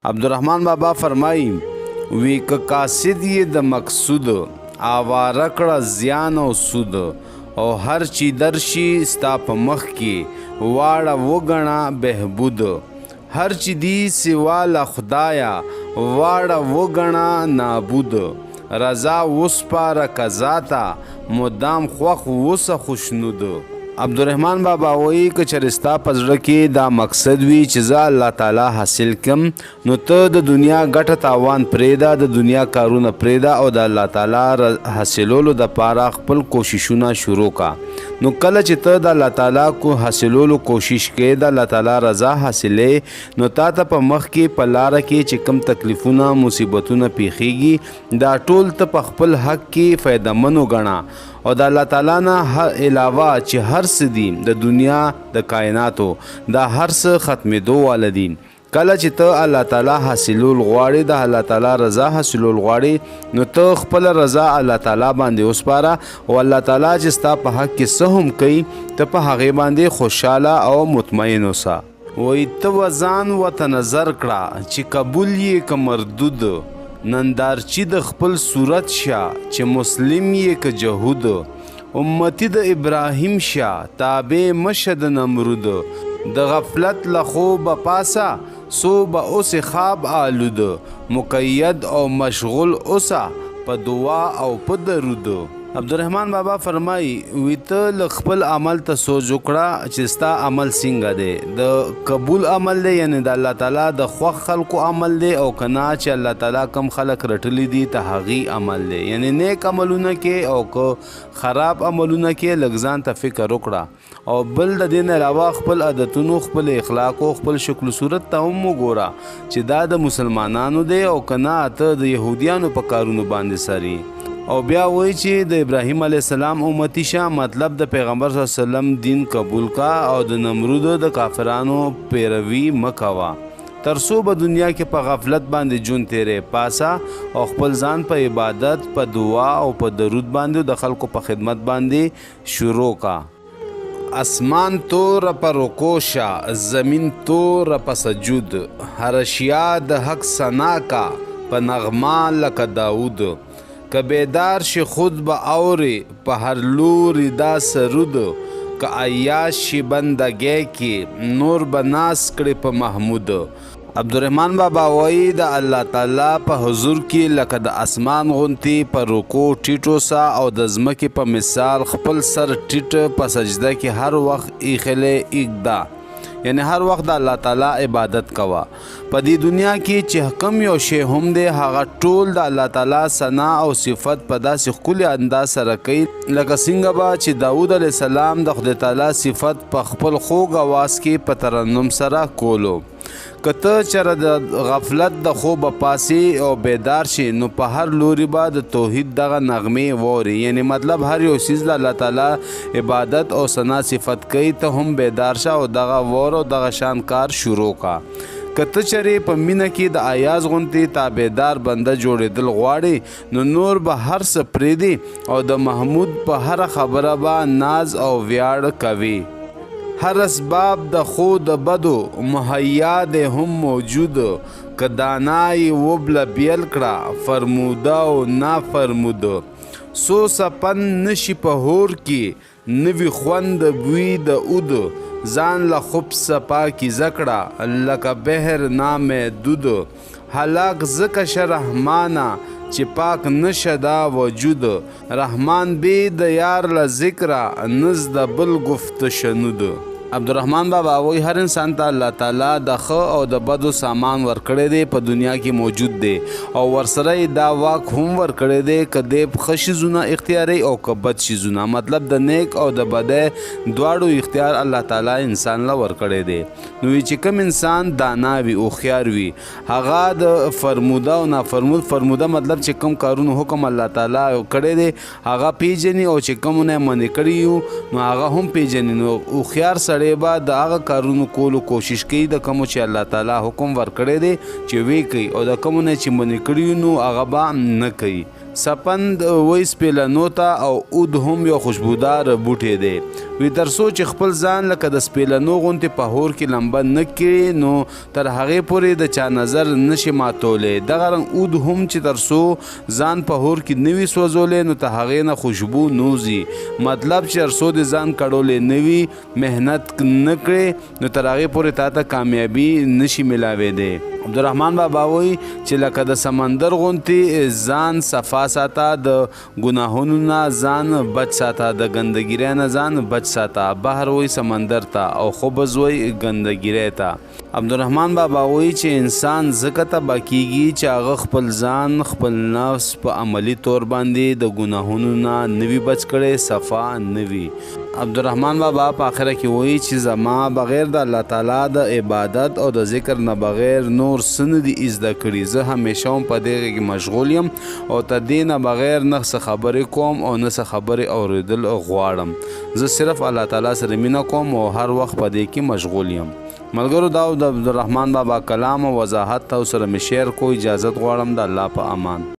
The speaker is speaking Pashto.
عبدالرحمن بابا فرمایي وی که قاصد یې د مقصود آواره کړه زیان او سود او هر چی درشي ستا په مخ کې واړه وګڼه بهبود هر چی دی سوا له خدایا واړه وګڼه نابود رضا وسپاره قضا ته مدام خوښ وسه خوشنود عبدالرحمن بابا وایي که چېرې ستا په زړه کې دا مقصد وي چې زه الله تعالی حاصل کړم نو ته د دنیا ګټه تاوان پرېږده د دنیا کارونه پرېږده او د الله تعالی حاصلولو دپاره خپل کوششونه شروع کا نو کله چې ته د الله تعالی کو حاصلولو کوشش کې د الله تعالی رضا حاصلې نو تا ته په مخ کې په لاره کې چې کم تکلیفونه مصیبتونه پیښیږي دا ټول ته په خپل حق کې فایدهمن وګڼه او د الله تعالی نه علاوه چې هر څه دي د دنیا د کائناتو دا هر څه ختمېدو واله دي کله چې ته الله تعالی حاصلول غواړې د الله تعالی رضا حاصلول غواړې نو ته خپل رضا الله تعالی باندې وسپاره او الله تعالی چې ستا په حق کې څه هم کوي ته په هغې باندې خوشحاله او مطمئن اوسه وایي ته وځان ورته نظر کړه چې قبول یې که مردود نندارچی د خپل صورت شه چې مسلم یې که جهود امتی د ابراهیم شه تابع مشه د نمرود د غفلت له خوبه پاسه سو به اوس خواب آلود مقید او مشغول اوسه په دعا او په درود عبدالرحمن بابا فرمایي وی ته له خپل عمل ته سوچ وکړه چې ستا عمل څنګه دی د قبول عمل دی یعنی د الله تعالی د خوښ خلکو عمل دی او که نه چې الله تعالی کم خلک رټلی دي ته هغې عمل دی یعنی نیک عملونه کې او که خراب عملونه کې لږ ځان ته فکر وکړه او بل د دې نه علاوه خپل عادتونو خپل اخلاقو خپل شکل صورت ته هم وګوره چې دا د مسلمانانو دی او که نه ته د یهودیانو په کارونو باندې سري او بیا وایي چې د ابراهیم علیه السلام امتی شه مطلب د پیغمبر صلی الله علیه وسلم دین قبول کا او د نمرود د کافرانو پیروي مه کوه تر څو به دنیا کې په غفلت باندې ژوند تیرې پاسه او خپل ځان په عبادت په دعا او په درود باندې د خلکو په خدمت باندې شروع کا اسمان تور په رکوع شه زمین تور په سجود هر اشیا د حق ثنا کا په نغمه لکه داود که بیدار شي خود به اوري په هر لوري دا سرود که عیاش شي بندګۍ کې نور به ناز کړي په محمود عبدالرحمن بابا وایي د الله تعالی په حضور کې لکه د اسمان غونتې په رکوع ټیټ اوسه او د ځمکې په مثال خپل سر ټیټ په سجده کې هر وخت ایښلی ایږده یعنی هر وخت د الله تعالی عبادت کوه په دې دنیا کې چې کم یو شی هم دی هغه ټول د الله تعالی ثنا او صفت په داسې ښکلي انداز سره کوي لکه څنګه به چې داود علیه السلام د خدای تعالی صفت په خپل خوږ اواز کې په ترنم سره کولو که ته چېرې د غفلت د خوبه پاسې او بیدار شي نو په هر لوري به د توحید دغه نغمې ووري یعنی مطلب هر یو څیز د الله تعالی عبادت او ثنا صفت کوي ته هم بیدار شه او دغه وور او دغه شان کار شروع کا که ته چېرې په مینه کې د ایاز غوندې تابعدار بنده جوړېدل غواړې نو نور به هر څه پرېږدي او د محمود په هره خبره به ناز او ویاړ کوي هر اسباب د خو د بدو مهیا دی هم موجود که دانای وبله بیل کړه فرموده او نافرموده سو سپن نشي په هور کې نوي خوند بوی د اود ځان له خوب صفا کی زکړه لکه بحر نامحدود هلاک ځکه شه رحمانه چې پاک نشه دا وجود رحمان بی د یار له ذکره نز د بل گفت شنود عبدالرحمن بابا وایي هر انسان ته الله تعالی د ښه او د بدو سامان ورکړی دی په دنیا کې موجود دی او ورسره یې دا واک هم ورکړی دی که دی ښه شیزونه اختیاروي او که بد شیزونه مطلب د نیک او د بدۍ دواړو اختیار الله تعالی انسان له ورکړی دی نو چې کوم انسان دانا وي هوښیار وي هغه د فرموده او نافرمود فرموده مطلب چې کوم کارونو حکم الله تعالی کړی دی هغه پیژني او چې کومونه یې منې کړي یو نو هغه هم پیژني نو هوښیار سړی به د هغه کارونو کولو کوشش کوي د کومو چې الله تعالی حکم ورکړی دی چې وی کوي او د کومو نه چې منې کړي نو هغه به نه کوي سپند وی سپیلنو ته او اود هم یو خوشبودار بوټی دی وی تر څو چې خپل ځان لکه د سپیلنو غوندې په هور کې لمبه نه کړي نو تر هغې پورې د چا نظر نشي ماتولی. دغه رنګ اود هم چې تر څو ځان په هور کې نه وي سوځولی نو تر هغې نه خوشبو نوځي. مطلب چې تر څو د ځان کړولی نه وي محنت نه کړې نو تر هغې پورې تا ته کامیابي نشي میلاویدی. عبدالرحمن بابا وایي چې لکه د سمندر غوندې ځان صفا ساته، د ګناهونو نه ځان بچ ساته، د ګندګیرۍ نه ځان بچ ساته. بحر وایي سمندر ته او خبز وایي ګندګیرۍ ته. عبدالرحمن بابا وایي چې انسان ځکه تباه کیږي چې هغه خپل ځان خپل نفس په عملي طور باندې د ګناهونو نه نوي بچ کړی، صفا نوي. عبدالرحمن بابا په آخره کې وایي چې زما بغیر د الله تعالی د عبادت او د ذکر نه بغیر نور څه نه دي زده کړي. زه همیشه هم په دغه کې مشغول یم او تر دې نه بغیر نه څه خبرې کوم او نه څه خبرې اورېدل غواړم. زه صرف الله تعالی سره مینه کوم او هر وخت په دې کې مشغول یم. ملګرو دا د عبدالرحمن بابا کلام او وضاحت تاسو سره مې شیر کو. اجازت غواړم د الله په امان.